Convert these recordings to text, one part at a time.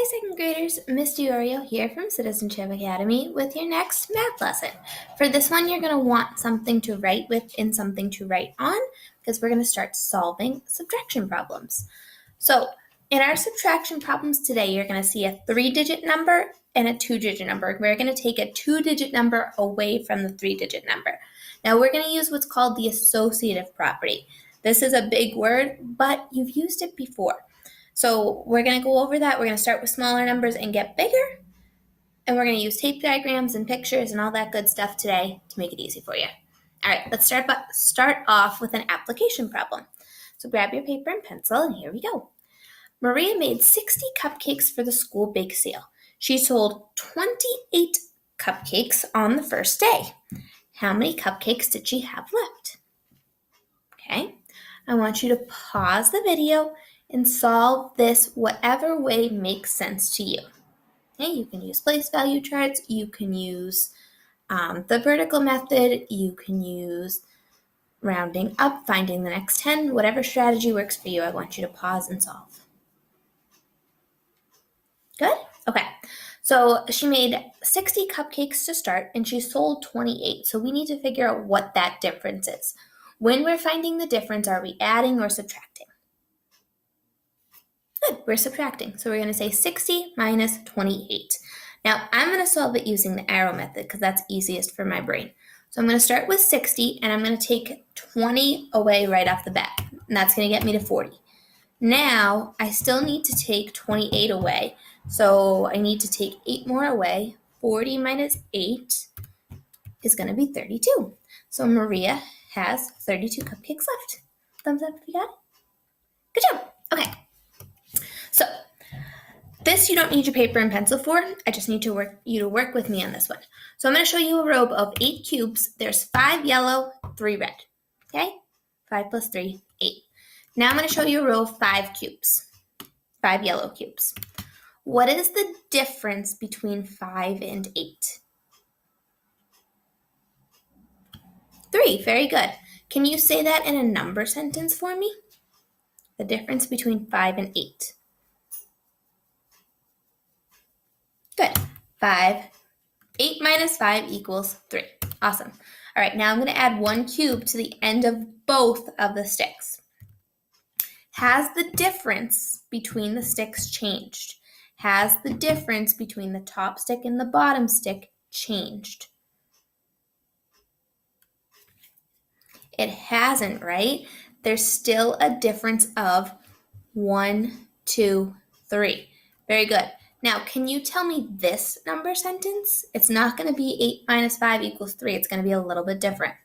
second graders, Miss Diorio here from Citizenship Academy with your next math lesson. For this one, you're going to want something to write with and something to write on because we're going to start solving subtraction problems. So in our subtraction problems today, you're going to see a 3-digit number and a 2-digit number. We're going to take a 2-digit number away from the 3-digit number. Now we're going to use what's called the associative property. This is a big word, but you've used it before. So we're going to go over that. We're going to start with smaller numbers and get bigger. And we're going to use tape diagrams and pictures and all that good stuff today to make it easy for you. All right, let's start off with an application problem. So grab your paper and pencil, and here we go. Maria made 60 cupcakes for the school bake sale. She sold 28 cupcakes on the first day. How many cupcakes did she have left? Okay, I want you to pause the video and solve this whatever way makes sense to you. Okay, you can use place value charts, you can use the vertical method, you can use rounding up, finding the next 10, whatever strategy works for you. I want you to pause and solve. Good? Okay, so she made 60 cupcakes to start and she sold 28. So we need to figure out what that difference is. When we're finding the difference, are we adding or subtracting? Good, we're subtracting. So we're going to say 60 minus 28. Now, I'm going to solve it using the arrow method because that's easiest for my brain. So I'm going to start with 60, and I'm going to take 20 away right off the bat. And that's going to get me to 40. Now, I still need to take 28 away. So I need to take 8 more away. 40 minus 8 is going to be 32. So Maria has 32 cupcakes left. Thumbs up if you got it. Good job. Okay. So this you don't need your paper and pencil for. I just need you to work with me on this one. So I'm going to show you a row of 8 cubes. There's 5 yellow, 3 red. Okay? 5 plus 3, 8. Now I'm going to show you a row of 5 cubes. 5 yellow cubes. What is the difference between 5 and 8? 3. Very good. Can you say that in a number sentence for me? The difference between 5 and 8. Good. 8 minus 5 equals 3. Awesome. All right, now I'm going to add 1 cube to the end of both of the sticks. Has the difference between the sticks changed? Has the difference between the top stick and the bottom stick changed? It hasn't, right? There's still a difference of 1, 2, 3. Very good. Now, can you tell me this number sentence? It's not going to be 8 minus 5 equals 3. It's going to be a little bit different.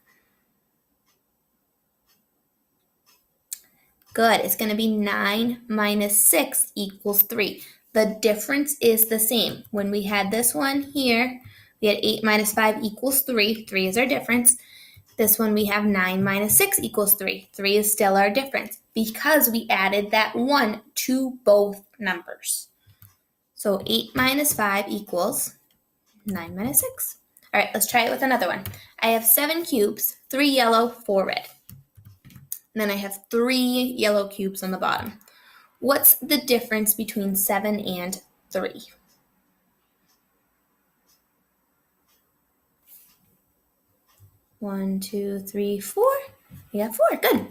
Good. It's going to be 9 minus 6 equals 3. The difference is the same. When we had this one here, we had 8 minus 5 equals 3. 3 is our difference. This one we have 9 minus 6 equals 3. 3 is still our difference because we added that 1 to both numbers. So 8 minus 5 equals 9 minus 6. All right, let's try it with another one. I have 7 cubes, 3 yellow, 4 red. And then I have 3 yellow cubes on the bottom. What's the difference between 7 and 3? One, two, three, 4. We got 4. Good.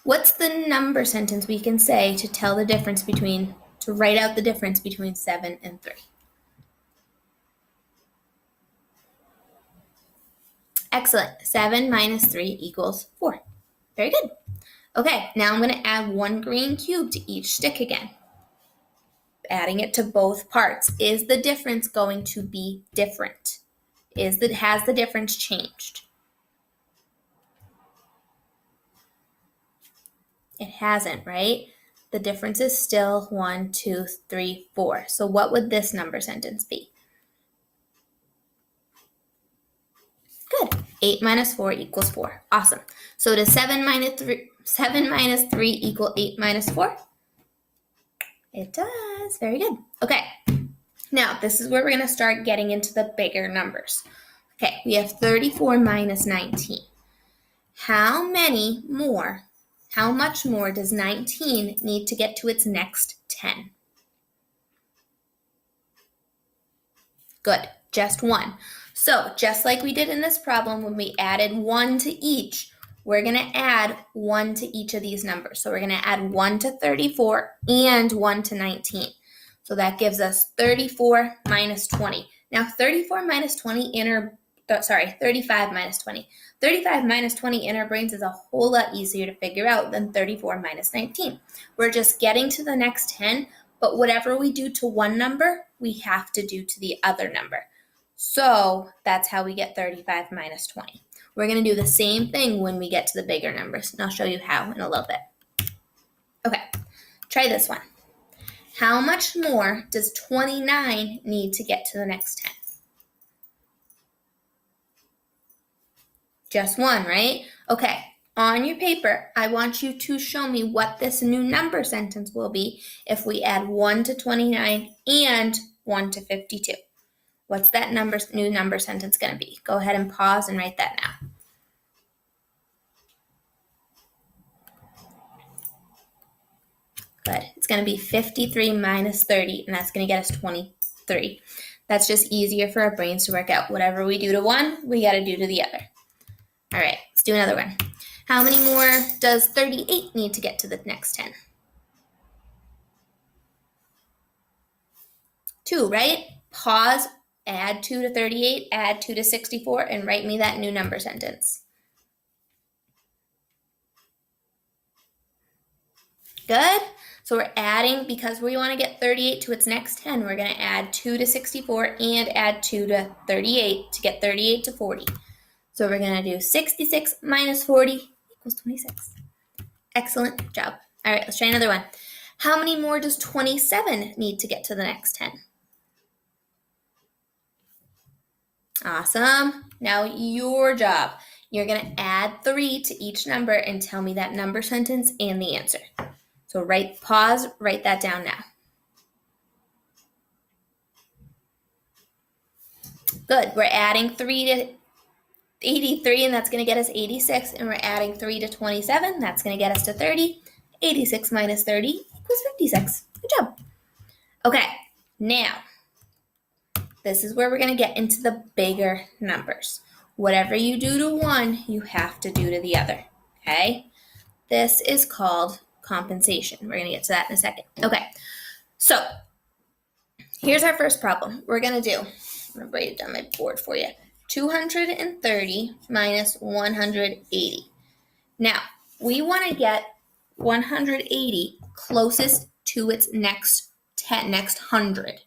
What's the number sentence we can say to tell the difference between, to write out the difference between 7 and 3? Excellent. 7 minus 3 equals 4. Very good. Okay, now I'm going to add 1 green cube to each stick again. Adding it to both parts. Is the difference going to be different? Has the difference changed? It hasn't, right? The difference is still 1, 2, 3, 4. So what would this number sentence be? Good. 8 minus 4 equals 4. Awesome. So does 7 minus 3 equal 8 minus 4? It does. Very good. Okay. Now, this is where we're going to start getting into the bigger numbers. Okay, we have 34 minus 19. How much more does 19 need to get to its next 10? Good, just 1. So just like we did in this problem when we added 1 to each, we're going to add 1 to each of these numbers. So we're going to add 1 to 34 and 1 to 19. So that gives us 34 minus 20. Now 35 minus 20 in our brains is a whole lot easier to figure out than 34 minus 19. We're just getting to the next 10, but whatever we do to one number, we have to do to the other number. So that's how we get 35 minus 20. We're going to do the same thing when we get to the bigger numbers, and I'll show you how in a little bit. Okay, try this one. How much more does 29 need to get to the next 10? Just 1, right? Okay, on your paper, I want you to show me what this new number sentence will be if we add 1 to 29 and 1 to 52. What's that new number sentence going to be? Go ahead and pause and write that now. Good. It's going to be 53 minus 30, and that's going to get us 23. That's just easier for our brains to work out. Whatever we do to one, we got to do to the other. All right, let's do another one. How many more does 38 need to get to the next 10? 2, right? Pause, add 2 to 38, add 2 to 64, and write me that new number sentence. Good? So we're adding, because we want to get 38 to its next 10, we're going to add 2 to 64 and add 2 to 38 to get 38 to 40. So we're going to do 66 minus 40 equals 26. Excellent job. All right, let's try another one. How many more does 27 need to get to the next 10? Awesome. Now your job. You're going to add 3 to each number and tell me that number sentence and the answer. So pause, write that down now. Good. We're adding 3 to 83, and that's going to get us 86. And we're adding 3 to 27. That's going to get us to 30. 86 minus 30 equals 56. Good job. Okay, now, this is where we're going to get into the bigger numbers. Whatever you do to one, you have to do to the other, okay? This is called compensation. We're going to get to that in a second. Okay, so here's our first problem. We're going to do, I'm going to write it down my board for you, 230 minus 180. Now, we want to get 180 closest to its next 100.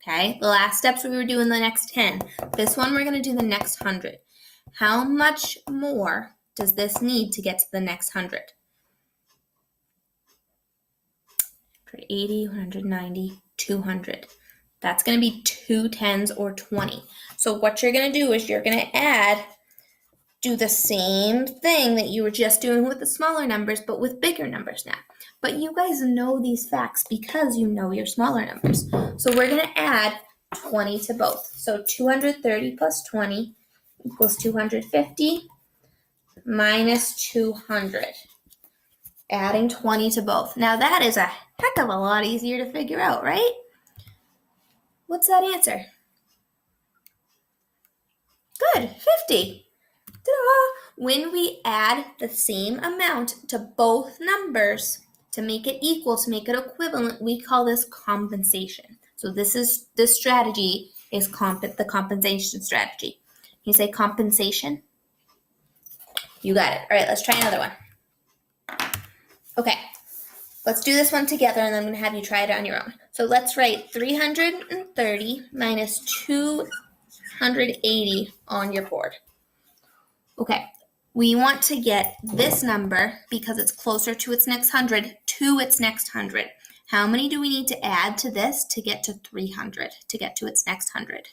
Okay, the last steps we were doing the next 10. This one we're going to do the next 100. How much more does this need to get to the next 100? 180, 190, 200. That's going to be 2 10s or 20. So what you're going to do is you're going to do the same thing that you were just doing with the smaller numbers, but with bigger numbers now. But you guys know these facts because you know your smaller numbers. So we're going to add 20 to both. So 230 plus 20 equals 250 minus 200. Adding 20 to both. Now that is a heck of a lot easier to figure out, right? What's that answer? Good, 50. Ta-da! When we add the same amount to both numbers to make it equal, to make it equivalent, we call this compensation. So this strategy is the compensation strategy. Can you say compensation? You got it. All right, let's try another one. Okay, let's do this one together, and then I'm going to have you try it on your own. So let's write 330 minus 280 on your board. Okay, we want to get this number, because it's closer to its next 100, to its next 100. How many do we need to add to this to get to 300, to get to its next 100?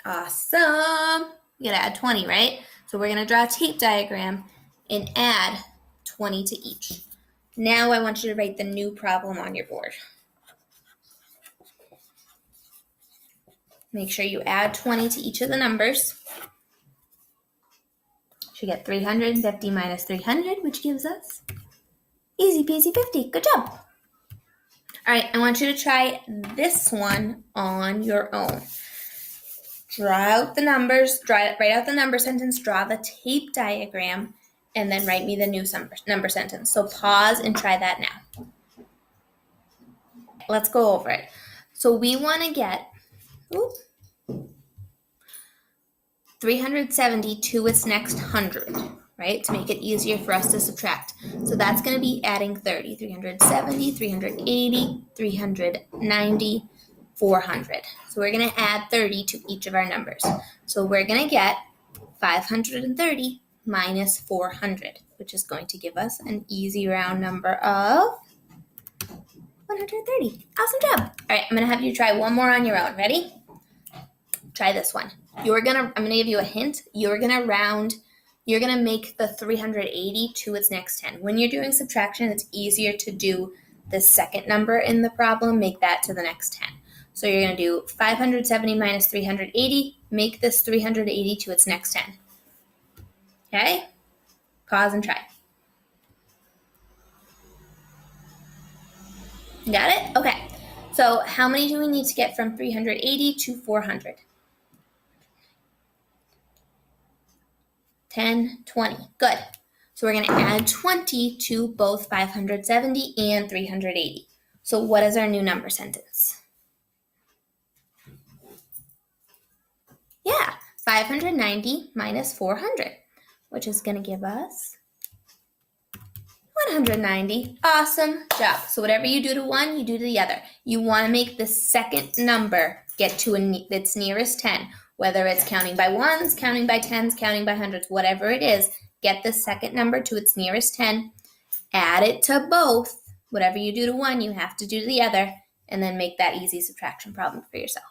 Awesome. We gotta add 20, right? So we're gonna draw a tape diagram and add 20 to each. Now I want you to write the new problem on your board. Make sure you add 20 to each of the numbers. You should get 350 minus 300, which gives us Easy peasy 50. Good job. All right, I want you to try this one on your own. Write out the number sentence, draw the tape diagram, and then write me the new number sentence. So pause and try that now. Let's go over it. So we want to get 370 to its next 100, right? To make it easier for us to subtract. So that's going to be adding 30. 370, 380, 390, 400. So we're going to add 30 to each of our numbers. So we're going to get 530 minus 400, which is going to give us an easy round number of 130. Awesome job. All right, I'm going to have you try one more on your own. Ready? Try this one. I'm going to give you a hint. You're going to make the 380 to its next 10. When you're doing subtraction, it's easier to do the second number in the problem, make that to the next 10. So you're going to do 570 minus 380, make this 380 to its next 10. Okay? Pause and try. Got it? Okay. So how many do we need to get from 380 to 400? 10, 20. Good. So we're going to add 20 to both 570 and 380. So what is our new number sentence? Yeah, 590 minus 400, which is going to give us 190. Awesome job. So whatever you do to one, you do to the other. You want to make the second number get to its nearest 10. Whether it's counting by ones, counting by tens, counting by hundreds, whatever it is, get the second number to its nearest 10, add it to both. Whatever you do to one, you have to do to the other, and then make that easy subtraction problem for yourself.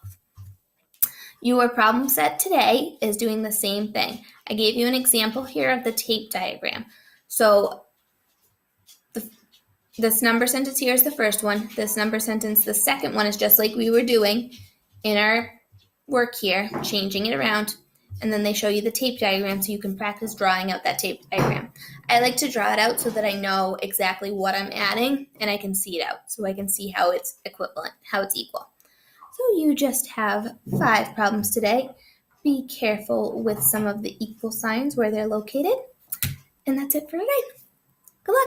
Your problem set today is doing the same thing. I gave you an example here of the tape diagram. So this number sentence here is the first one. This number sentence, the second one, is just like we were doing in our work here, changing it around, and then they show you the tape diagram so you can practice drawing out that tape diagram. I like to draw it out so that I know exactly what I'm adding and I can see it out so I can see how it's equivalent, how it's equal. So you just have 5 problems today. Be careful with some of the equal signs where they're located, and that's it for today.